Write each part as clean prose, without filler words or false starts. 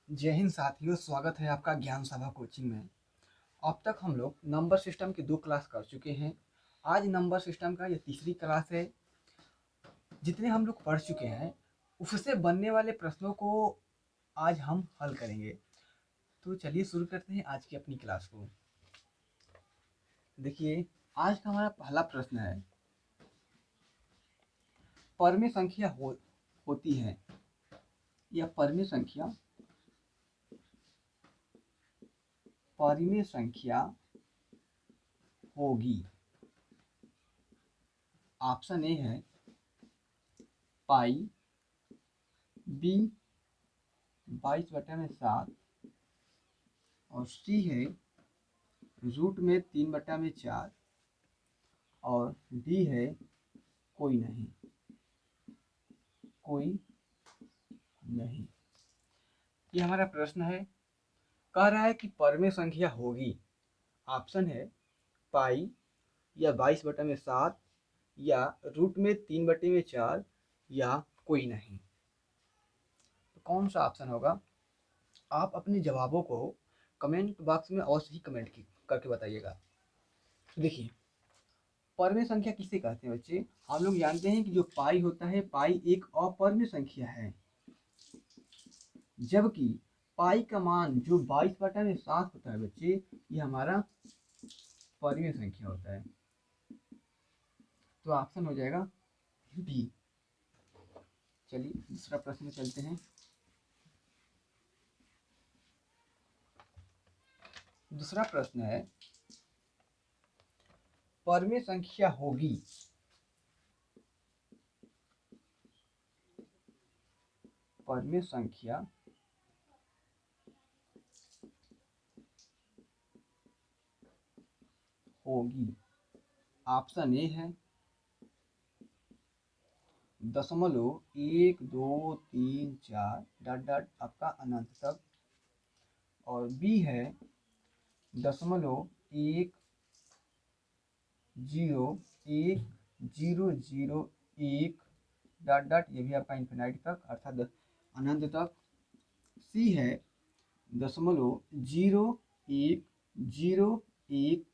जय हिंद साथियों, स्वागत है आपका ज्ञान सभा कोचिंग में। अब तक हम लोग नंबर सिस्टम की 2 क्लास कर चुके हैं। आज नंबर सिस्टम का ये तीसरी क्लास है। जितने हम लोग पढ़ चुके हैं उससे बनने वाले प्रश्नों को आज हम हल करेंगे। तो चलिए शुरू करते हैं आज की अपनी क्लास को। देखिए, आज का हमारा पहला प्रश्न है, परमे संख्या होती है या परिमेय संख्या होगी। ऑप्शन ए है पाई, बी 22/7 और सी है √3/4 और डी है कोई नहीं। कोई नहीं, ये हमारा प्रश्न है। कह रहा है कि परमेय संख्या होगी। ऑप्शन है पाई या 22/7 या √3/4 या कोई नहीं। तो कौन सा ऑप्शन होगा? आप अपने जवाबों को कमेंट बॉक्स में अवश्य ही करके बताइएगा। तो देखिए, परमेय संख्या किसे कहते हैं बच्चे? हम लोग जानते हैं कि जो पाई होता है, पाई एक अपरमेय संख्या है, जबकि पाई का मान जो 22/7 होता है बच्चे, ये हमारा परमेय संख्या होता है। तो ऑप्शन हो जाएगा बी। चलिए दूसरा प्रश्न चलते हैं। दूसरा प्रश्न है, परमेय संख्या होगी परमेय संख्या होगी। ऑप्शन ए है 0.1 2 3 4 डॉट डॉट आपका अनंत तक, और बी है 0.1 0 0 0 1 डॉट डॉट, ये भी आपका इन्फिनाइट तक अर्थात अनंत तक। सी है 0.01 0 1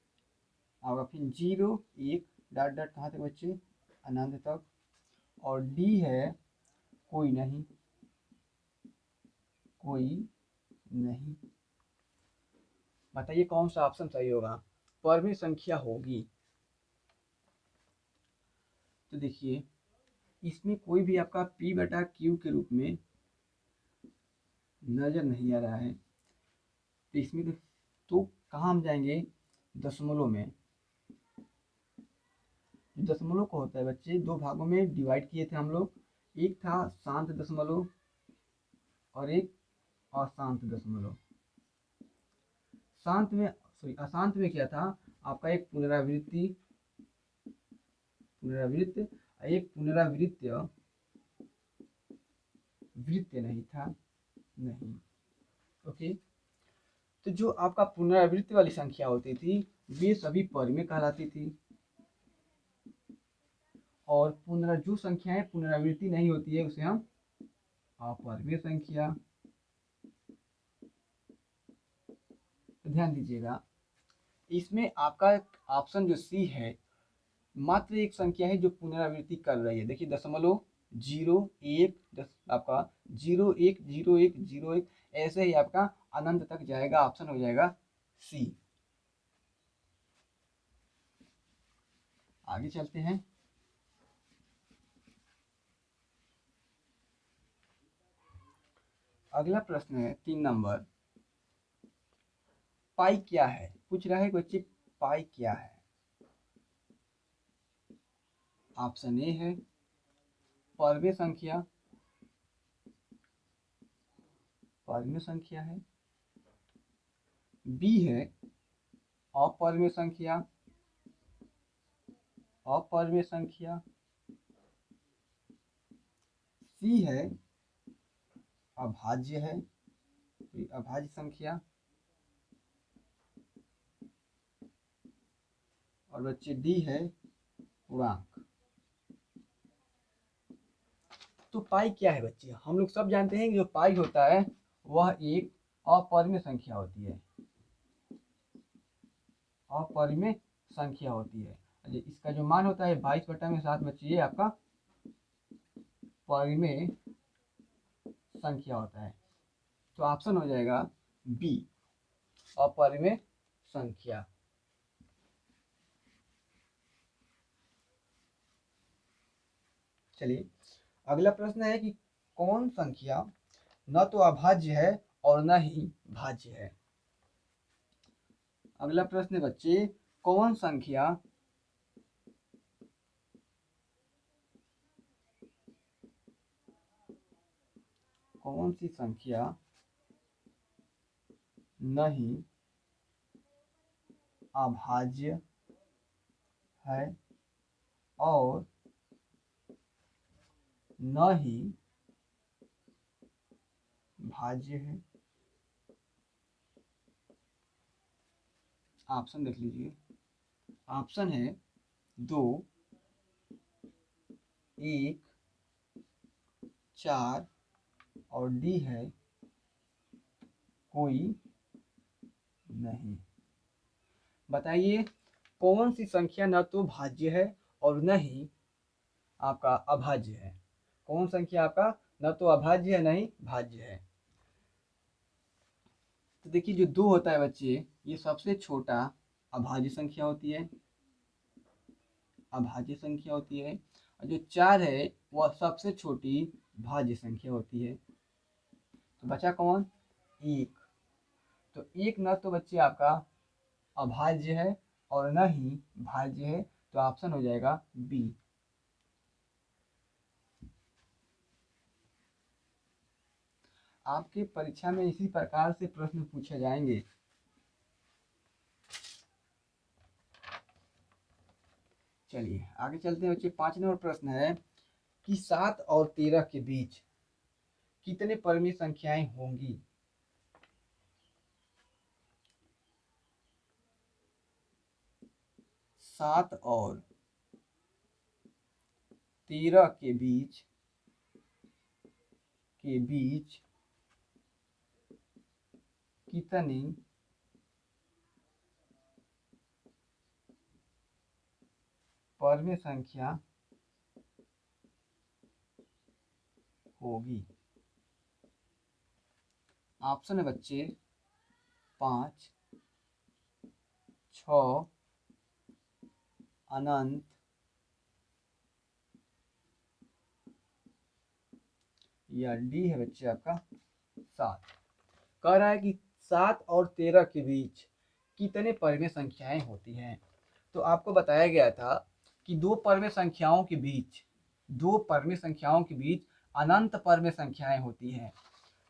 आपका फिर 0 1 डॉट डॉट कहाँ तक बच्चे? अनंत तक। और डी है कोई नहीं। कोई नहीं, बताइए कौन सा ऑप्शन सही होगा? परमेय संख्या होगी। तो देखिए, इसमें कोई भी आपका p/q के रूप में नजर नहीं आ रहा है। तो इसमें तो कहाँ हम जाएंगे? दशमलव में। दशमलव को होता है बच्चे, 2 भागों में डिवाइड किए थे हम लोग। एक था शांत दशमलव और एक अशांत दशमलव। अशांत में क्या था? आपका एक पुनरावृत्त एक पुनरावृत्य वृत्य नहीं था। नहीं, ओके। तो जो आपका पुनरावृत्ति वाली संख्या होती थी वे सभी परिमेय कहलाती थी, और जो संख्याएं पुनरावृत्ति नहीं होती है उसे हम अपरिमेय संख्या। तो ध्यान दीजिएगा, इसमें आपका ऑप्शन जो सी है, मात्र एक संख्या है जो पुनरावृत्ति कर रही है। देखिए, दशमलव 0 1 आपका 0 1 0 1 0 1 ऐसे ही आपका अनंत तक जाएगा। ऑप्शन हो जाएगा सी। आगे चलते हैं। अगला प्रश्न है 3 नंबर। पाई क्या है? पूछ रहा है बच्चे, पाई क्या है? ऑप्शन ए है परमेय संख्या। परमेय संख्या है। बी है अपरमेय संख्या। अपरमेय संख्या। सी है अभाज्य है, कोई अभाज्य संख्या। और बच्चे डी है पूर्णांक। तो पाई क्या है बच्चे? हम लोग सब जानते हैं कि जो पाई होता है वह एक अपरिमेय संख्या होती है। अपरिमेय संख्या होती है। इसका जो मान होता है 22/7 बच्चे, ये आपका परिमेय संख्या होता है। तो ऑप्शन हो जाएगा बी, अपरिमेय संख्या। चलिए अगला प्रश्न है कि कौन संख्या न तो अभाज्य है और न ही भाज्य है। अगला प्रश्न है बच्चे, कौन संख्या कौन सी संख्या न ही अभाज्य है और न ही भाज्य है। ऑप्शन देख लीजिए। ऑप्शन है 2, 1, 4 और डी है कोई नहीं। बताइए कौन सी संख्या न तो भाज्य है और न ही आपका अभाज्य है। कौन संख्या आपका न तो अभाज्य है न ही भाज्य है। तो देखिए जो 2 होता है बच्चे, ये सबसे छोटा अभाज्य संख्या होती है, अभाज्य संख्या होती है। और जो 4 है वह सबसे छोटी भाज्य संख्या होती है। तो बचा कौन? 1। तो 1 न तो बच्चे आपका अभाज्य है और न ही भाज्य है। तो ऑप्शन हो जाएगा बी। आपके परीक्षा में इसी प्रकार से प्रश्न पूछे जाएंगे। चलिए आगे चलते हैं बच्चे। 5 नंबर प्रश्न है कि 7 और 13 के बीच कितने परिमेय संख्याएं होंगी। 7 और 13 के बीच कितनी परिमेय संख्या होगी। ऑप्शन है बच्चे 5, 6, अनंत या डी है बच्चे आपका 7। कह रहा है कि 7 और 13 के बीच कितने परिमेय संख्याएं होती हैं। तो आपको बताया गया था कि दो परिमेय संख्याओं के बीच अनंत परिमेय संख्याएं होती हैं।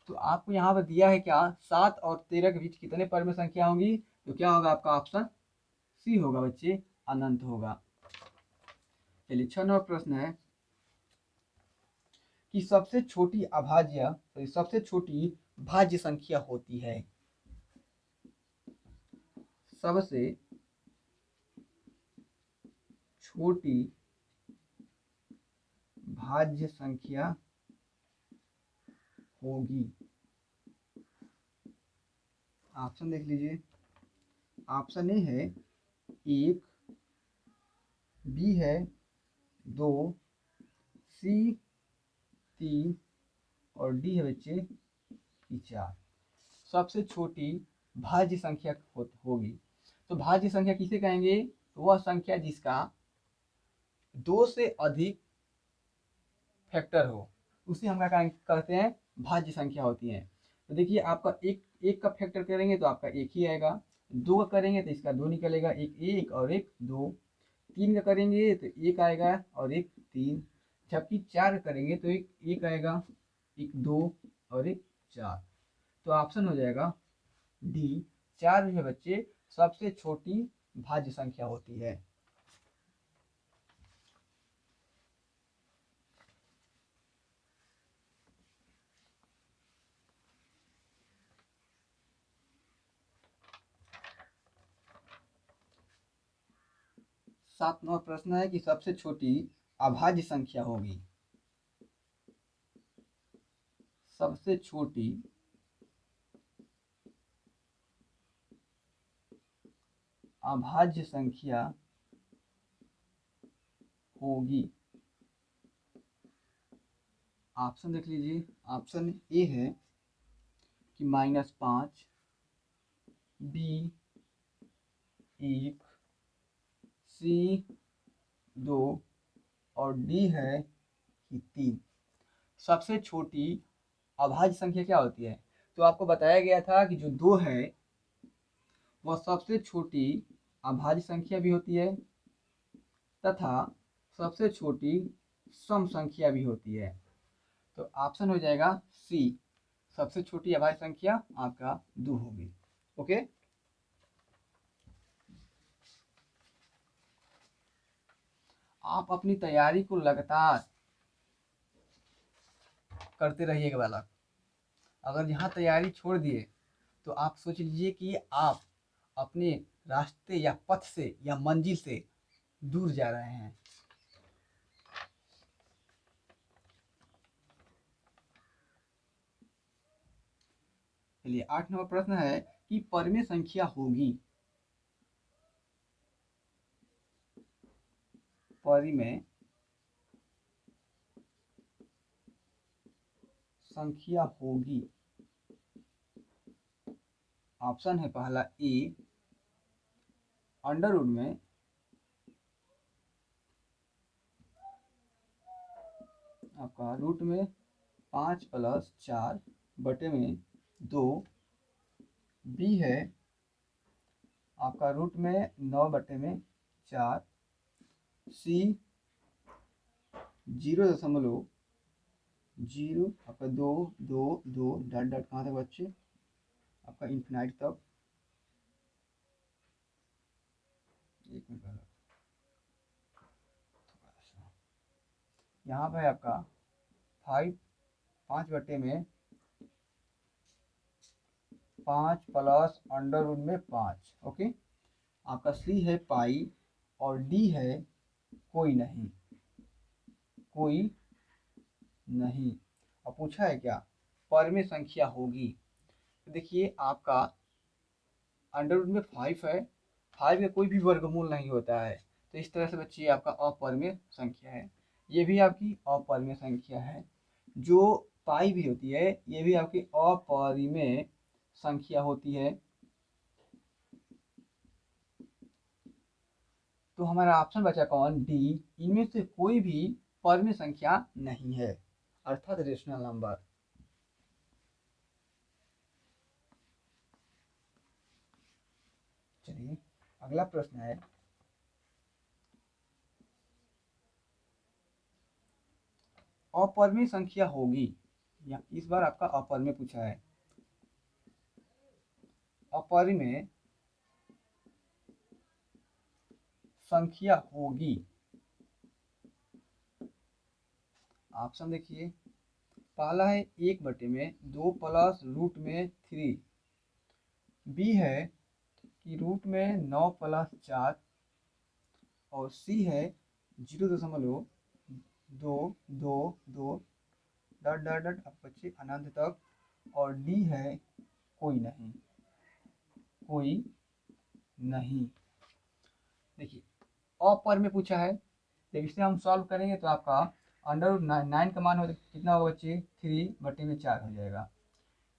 तो आपको यहाँ पर दिया है क्या, 7 और 13 के बीच कितने परिमेय संख्या होंगी। तो क्या होगा आपका ऑप्शन सी होगा बच्चे, अनंत होगा। चलिए 6 नंबर प्रश्न है कि सबसे छोटी भाज्य संख्या होती है। सबसे छोटी भाज्य संख्या होगी। ऑप्शन देख लीजिए। ऑप्शन ए है 1, बी है 2, सी 3 और डी है बच्चे 4। सबसे छोटी भाज्य संख्या होगी। तो भाज्य संख्या किसे कहेंगे, तो वह संख्या जिसका 2 से अधिक फैक्टर हो, उसे हम क्या कहते हैं, भाज्य संख्या होती है। तो देखिए आपका एक का फैक्टर करेंगे तो आपका 1 ही आएगा। 2 का करेंगे तो इसका 2 निकलेगा, एक 1 और एक 2। 3 का करेंगे तो 1 आएगा और एक 3। जबकि 4 का करेंगे तो एक 1 आएगा, एक 2 और एक 4। तो ऑप्शन हो जाएगा डी, 4 जो है बच्चे सबसे छोटी भाज्य संख्या होती है। सात नंबर प्रश्न है कि सबसे छोटी अभाज्य संख्या होगी। सबसे छोटी अभाज्य संख्या होगी। ऑप्शन देख लीजिए। ऑप्शन ए है कि -5, बी 1, सी 2 और डी है कि 3। सबसे छोटी अभाज्य संख्या क्या होती है? तो आपको बताया गया था कि जो 2 है वह सबसे छोटी अभाज्य संख्या भी होती है तथा सबसे छोटी सम संख्या भी होती है। तो ऑप्शन हो जाएगा सी, सबसे छोटी अभाज्य संख्या आपका 2 होगी। ओके, आप अपनी तैयारी को लगातार करते रहिएगा बालक। अगर यहाँ तैयारी छोड़ दिए तो आप सोच लीजिए कि आप अपने रास्ते या पथ से या मंजिल से दूर जा रहे हैं। चलिए 8 नंबर प्रश्न है कि परिमेय संख्या होगी। परिमेय संख्या होगी। ऑप्शन है पहला ए अंडर रूट में आपका रूट में 5 + 4 बटे में 2, बी है आपका रूट में 9 बटे में 4, सी 0.0 आपका 2 2 2 डॉट डॉट कहाँ तक बच्चे? आपका इन्फिनाइट तक। एक मिनट पहले यहाँ पे आपका 5 बटे में 5 प्लस अंडर रूट में 5। ओके, आपका सी है पाई और डी है कोई नहीं, कोई नहीं। अब पूछा है क्या? परिमेय संख्या होगी। तो देखिए आपका अंडर रूट में 5 है, 5 का कोई भी वर्गमूल नहीं होता है, तो इस तरह से बच्चे आपका अपरिमेय संख्या है। ये भी आपकी अपरिमेय संख्या है। जो पाई भी होती है ये भी आपकी अपरिमेय संख्या होती है। तो हमारा ऑप्शन बचा कौन? डी, इनमें से कोई भी परिमेय संख्या नहीं है, अर्थात रेशनल नंबर। चलिए अगला प्रश्न है अपरिमेय संख्या होगी, या इस बार आपका अपरिमेय पूछा है। अपरिमेय संख्या होगी। ऑप्शन देखिए, पहला है 1 बटे में 2 प्लस रूट में 3, बी है कि रूट में 9 + 4 और सी है 0.222 डॉट डॉट डॉट अब बच्चे अनंत तक और डी है कोई नहीं, कोई नहीं। देखिए अपर में पूछा है, तो इसे हम सॉल्व करेंगे तो आपका अंडर रूट 9 का मान हो कितना होगा बच्चे? 3 बटे में 4 हो जाएगा।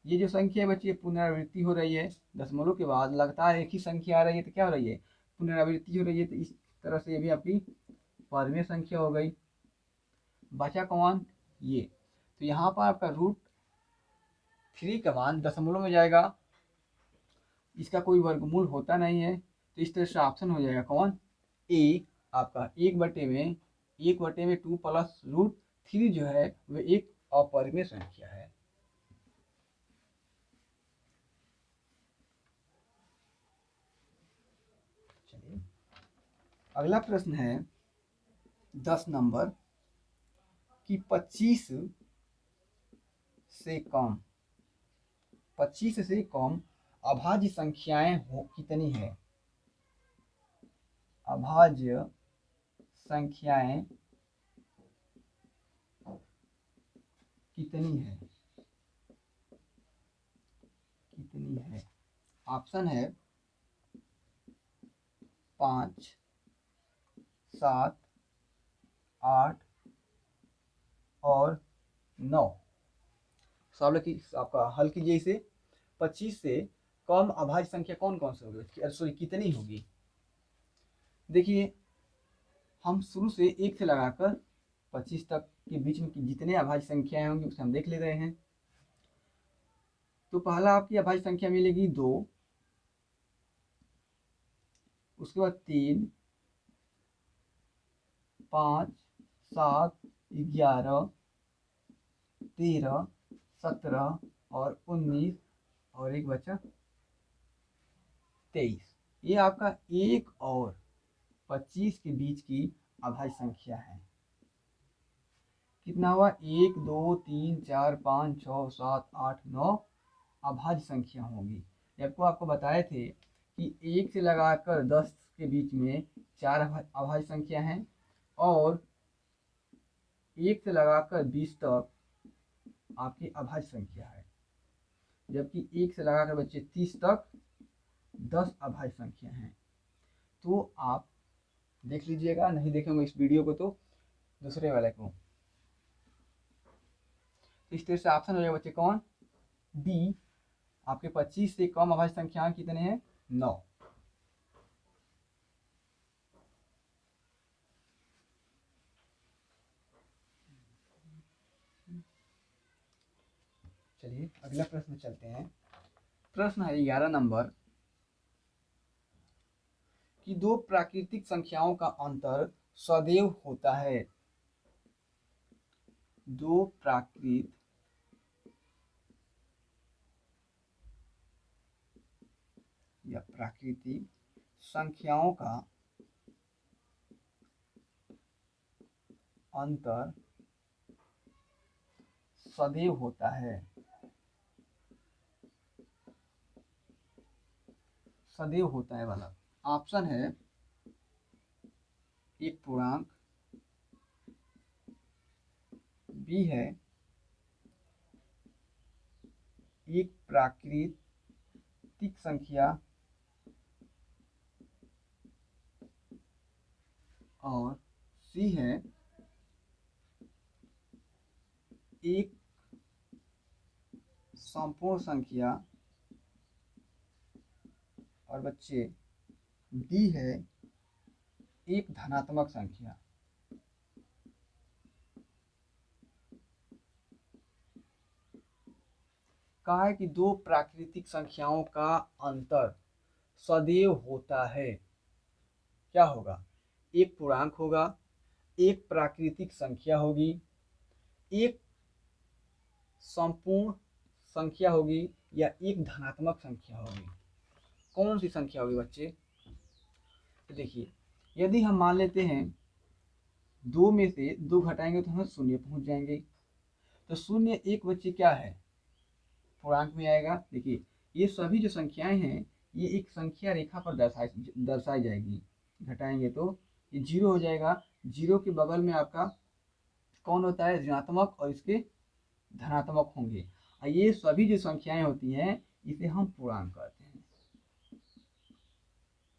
ये जो संख्या है बच्चे पुनरावृत्ति हो रही है, दशमलव के बाद लगातार एक ही संख्या आ रही है, तो क्या हो रही है? पुनरावृत्ति हो रही है। तो इस तरह से ये भी आपकी परिमेय संख्या हो गई। बचा कौन? ये। तो यहाँ पर आपका √3 का मान दशमलव में जाएगा, इसका कोई वर्गमूल होता नहीं है, तो इस तरह से ऑप्शन हो जाएगा कौन? ए, आपका 1/2 प्लस √3 जो है वह एक अपरिमेय संख्या है। चलिए अगला प्रश्न है 10 नंबर कि 25 से कम, 25 से कम अभाज्य संख्याएं कितनी है? अभाज्य संख्याएं कितनी है? कितनी है? ऑप्शन है 5, 7, 8 और 9। सवाल की आपका हल कीजिए इसे। 25 से कम अभाज्य संख्या कौन कौन सी होगी, सॉरी कितनी होगी। देखिए हम शुरू से 1 से लगाकर 25 तक के बीच में जितने अभाज्य संख्याएं होंगी उसे हम देख ले रहे हैं। तो पहला आपकी अभाज्य संख्या मिलेगी 2, उसके बाद 3, 5, 7, 11, 13, 17 और 19 और एक बचा 23। ये आपका 1 और 25 के बीच की अभाज्य संख्या है। कितना हुआ, 1, 2, 3, 4, 5, 6, 7, 8, 9 अभाज्य संख्या होगी। जबकि आपको बताए थे कि 1 से लगाकर 10 के बीच में 4 अभाज्य संख्या हैं और 1 से लगाकर 20 तक आपकी अभाज्य संख्या है, जबकि 1 से लगाकर बच्चे 30 तक 10 अभाज्य संख्या हैं। तो आप देख लीजिएगा, नहीं देखेंगे इस वीडियो को तो दूसरे वाले को। इस तरह से ऑप्शन हो जाएगा बच्चे कौन, डी। आपके 25 से कम अभाज्य संख्या कितने हैं, 9। चलिए अगला प्रश्न चलते हैं। प्रश्न है 11 नंबर कि दो प्राकृतिक संख्याओं का अंतर सदैव होता है। दो प्राकृतिक या प्राकृतिक संख्याओं का अंतर सदैव होता है। सदैव होता है वाला ऑप्शन है एक पूर्णांक, बी है एक प्राकृतिक संख्या और सी है एक संपूर्ण संख्या और बच्चे डी है एक धनात्मक संख्या। कहा है कि दो प्राकृतिक संख्याओं का अंतर सदैव होता है। क्या होगा, एक पूर्णांक होगा, एक प्राकृतिक संख्या होगी, एक संपूर्ण संख्या होगी या एक धनात्मक संख्या होगी। कौन सी संख्या होगी बच्चे, तो देखिए यदि हम मान लेते हैं 2 में से 2 घटाएंगे तो हम 0 पहुंच जाएंगे। तो 0 एक बच्चे क्या है, पूर्णांक में आएगा। देखिए ये सभी जो संख्याएं हैं ये एक संख्या रेखा पर दर्शाई जाएगी। घटाएंगे तो ये 0 हो जाएगा। 0 के बगल में आपका कौन होता है, ऋणात्मक, और इसके धनात्मक होंगे। और ये सभी जो संख्याएं होती हैं इसे हम पूर्णांक कहते हैं,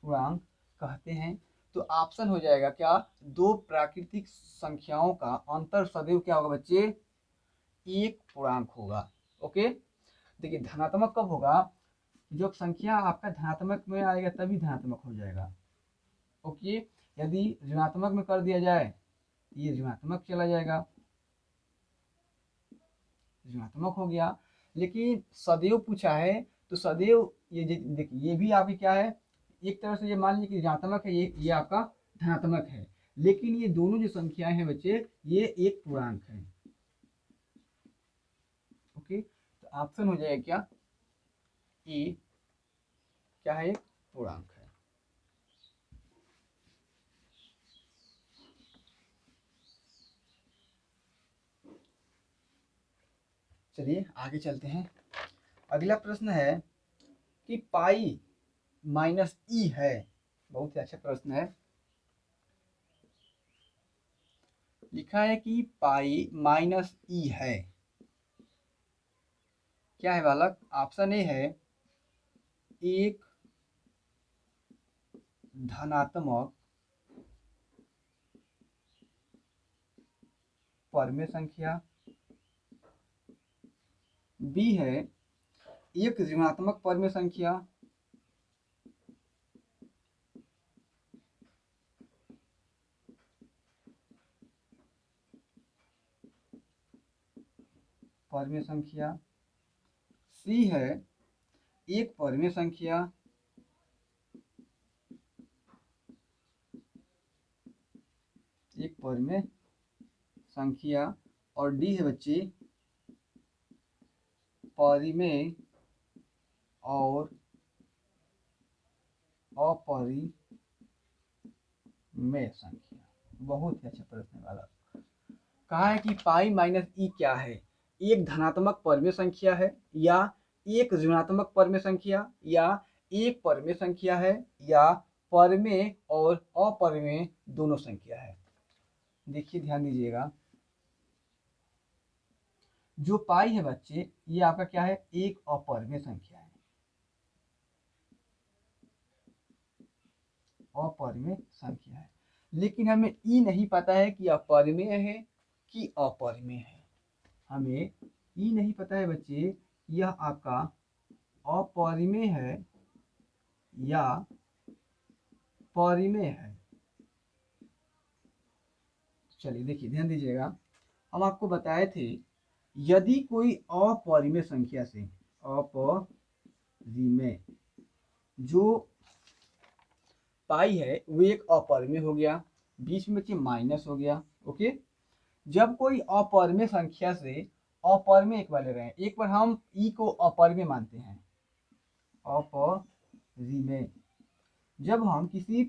पूर्णांक कहते हैं। तो ऑप्शन हो जाएगा क्या, दो प्राकृतिक संख्याओं का अंतर सदैव क्या होगा बच्चे, एक पूर्णांक होगा। ओके, देखिए धनात्मक कब होगा, जब संख्या आपका धनात्मक में आएगा तभी धनात्मक हो जाएगा। ओके, यदि ऋणात्मक में कर दिया जाए ये ऋणात्मक चला जाएगा, ऋणात्मक हो गया। लेकिन सदैव पूछा है तो सदैव ये देखिए ये भी आपकी क्या है, एक तरह से ये मान लीजिए कि ऋणात्मक है, ये आपका धनात्मक है, लेकिन ये दोनों जो संख्याएं हैं बच्चे ये एक पूर्णांक है। ओके, तो ऑप्शन हो जाएगा क्या, ए क्या है, एक पूर्णांक है। चलिए आगे चलते हैं। अगला प्रश्न है कि पाई माइनस ई है। बहुत ही अच्छा प्रश्न है। लिखा है कि पाई माइनस ई है। क्या है बालक, ऑप्शन ए है 1 धनात्मक परमेय संख्या। बी है एक ऋणात्मक परमेय संख्या। परमेय संख्या। सी है एक परमेय संख्या। एक परमेय संख्या। और डी है बच्चे परिमेय और अपरिमेय संख्या। बहुत ही अच्छा प्रश्न वाला। कहा है कि पाई माइनस ई क्या है? एक धनात्मक परमेय संख्या है, या एक ऋणात्मक परमेय संख्या, या एक परमेय संख्या है, या परमेय और अपरमेय दोनों संख्या है। देखिए ध्यान दीजिएगा, जो पाई है बच्चे ये आपका क्या है? एक अपरमेय संख्या है। अपरमेय संख्या है, लेकिन हमें ई नहीं पता है कि अपरमेय है कि अपरमेय है। हमें ई नहीं पता है बच्चे, यह आपका अपरिमेय है या परिमेय है। चलिए देखिए ध्यान दीजिएगा, हम आपको बताए थे यदि कोई अपरिमेय संख्या से, अपरिमेय जो पाई है वो एक अपरिमेय हो गया, बीच में बच्चे माइनस हो गया। ओके, जब कोई अपरिमेय संख्या से अपरिमेय एक बार ले रहे हैं, एक बार हम ई को अपरिमेय मानते हैं, अपरिमेय। जब हम किसी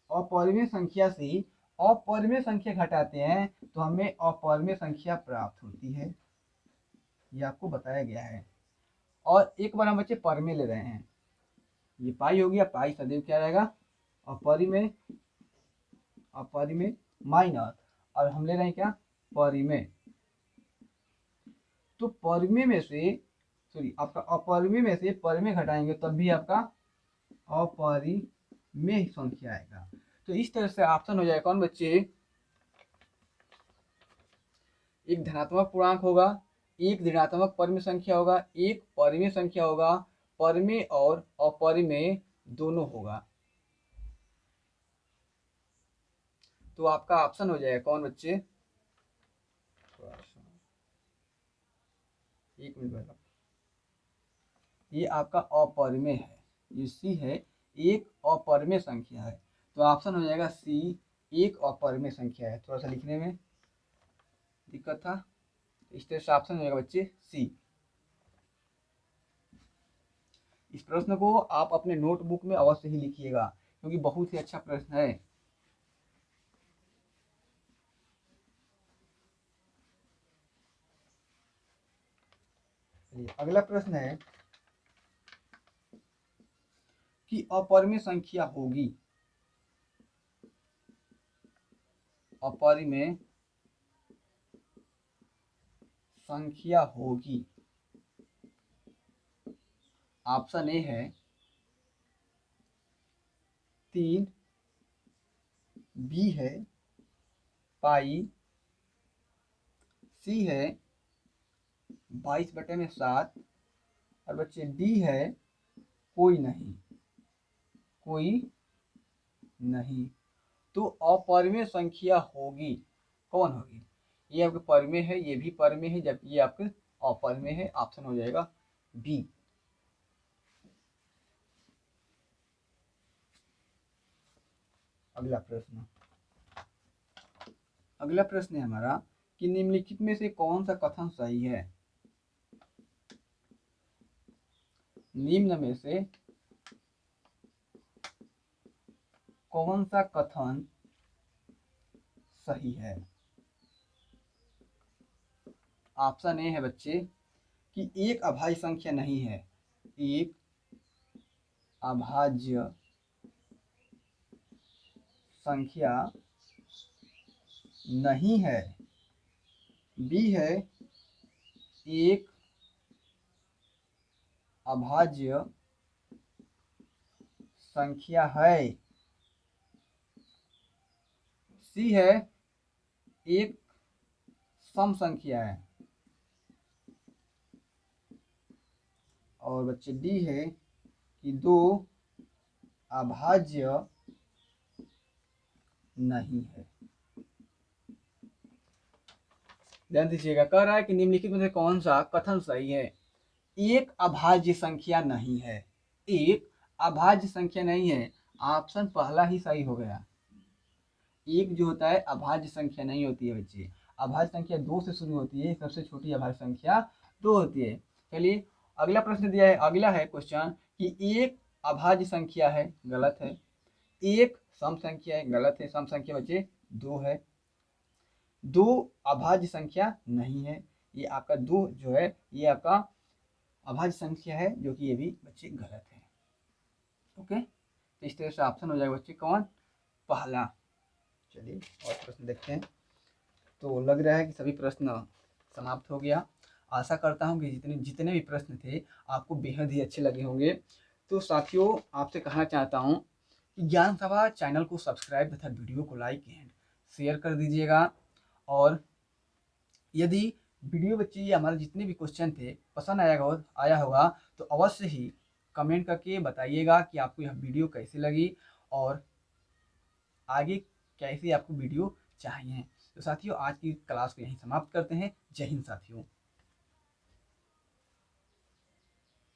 अपरिमेय संख्या से अपरिमेय संख्या घटाते हैं तो हमें अपरिमेय संख्या प्राप्त होती है, ये आपको बताया गया है। और एक बार हम बच्चे परिमेय ले रहे हैं, ये पाई हो गया, पाई सदैव क्या रहेगा? अपरिमेय। अपरिमेय माइनस, और हम ले रहे हैं क्या? परिमेय। तो परिमेय में से, सॉरी आपका अपरिमेय में से परिमेय घटाएंगे तब भी आपका अपरिमेय संख्या आएगा। तो इस तरह से ऑप्शन हो जाएगा कौन बच्चे? एक धनात्मक पूर्णांक होगा, एक ऋणात्मक परिमेय संख्या होगा, एक परिमेय संख्या होगा, परिमेय और अपरिमेय दोनों होगा। तो आपका ऑप्शन हो जाएगा कौन बच्चे? एक मिनट पहले, ये आपका अपरिमेय है, ये सी है, एक अपरिमेय संख्या है। तो ऑप्शन हो जाएगा सी, एक अपरिमेय संख्या है। थोड़ा सा लिखने में दिक्कत था, इस तरह से ऑप्शन हो जाएगा बच्चे सी। इस प्रश्न को आप अपने नोटबुक में अवश्य ही लिखिएगा, क्योंकि बहुत ही अच्छा प्रश्न है। अगला प्रश्न है कि अपरिमेय संख्या होगी, अपरिमेय संख्या होगी। ऑप्शन ए है 3, बी है पाई, सी है 22/7, और बच्चे डी है कोई नहीं, कोई नहीं। तो अपरिमेय संख्या होगी, कौन होगी? ये आपके परिमेय है, ये भी परिमेय है, जबकि ये आपके अपरिमेय है। ऑप्शन हो जाएगा बी। अगला प्रश्न, अगला प्रश्न है हमारा कि निम्नलिखित में से कौन सा कथन सही है? निम्न में से कौन सा कथन सही है? ऑप्शन ए है बच्चे कि एक अभाज्य संख्या नहीं है, एक अभाज्य संख्या नहीं है। बी है एक अभाज्य संख्या है। सी है एक सम संख्या है, और बच्चे डी है कि दो अभाज्य नहीं है। ध्यान दीजिएगा, कह रहा है कि निम्नलिखित में से कौन सा कथन सही है। एक अभाज्य संख्या नहीं है, एक अभाज्य संख्या नहीं है, ऑप्शन पहला ही सही हो गया। एक जो होता है अभाज्य संख्या नहीं होती है बच्चे, अभाज्य संख्या दो से शुरू होती है, सबसे छोटी अभाज्य संख्या दो होती है। चलिए अगला प्रश्न दिया है, अगला है क्वेश्चन कि एक अभाज्य संख्या है, गलत है। एक सम संख्या है, गलत है, सम संख्या बच्चे दो है। दो अभाज्य संख्या नहीं है, ये आपका दो जो है ये आपका अभाज्य संख्या है, जो कि ये भी बच्चे गलत है। ओके, तो इस तरह से ऑप्शन हो जाएगा बच्चे कौन, पहला। चलिए और प्रश्न देखते हैं। तो लग रहा है कि सभी प्रश्न समाप्त हो गया। आशा करता हूँ कि जितने जितने भी प्रश्न थे आपको बेहद ही अच्छे लगे होंगे। तो साथियों आपसे कहना चाहता हूँ कि ज्ञान सभा चैनल को सब्सक्राइब तथा वीडियो को लाइक एंड शेयर कर दीजिएगा। और यदि वीडियो बच्चे ये हमारे जितने भी क्वेश्चन थे पसंद आया होगा तो अवश्य ही कमेंट करके बताइएगा कि आपको यह वीडियो कैसी लगी और आगे कैसी आपको वीडियो चाहिए। तो साथियों आज की क्लास को यहीं समाप्त करते हैं। जय हिंद साथियों।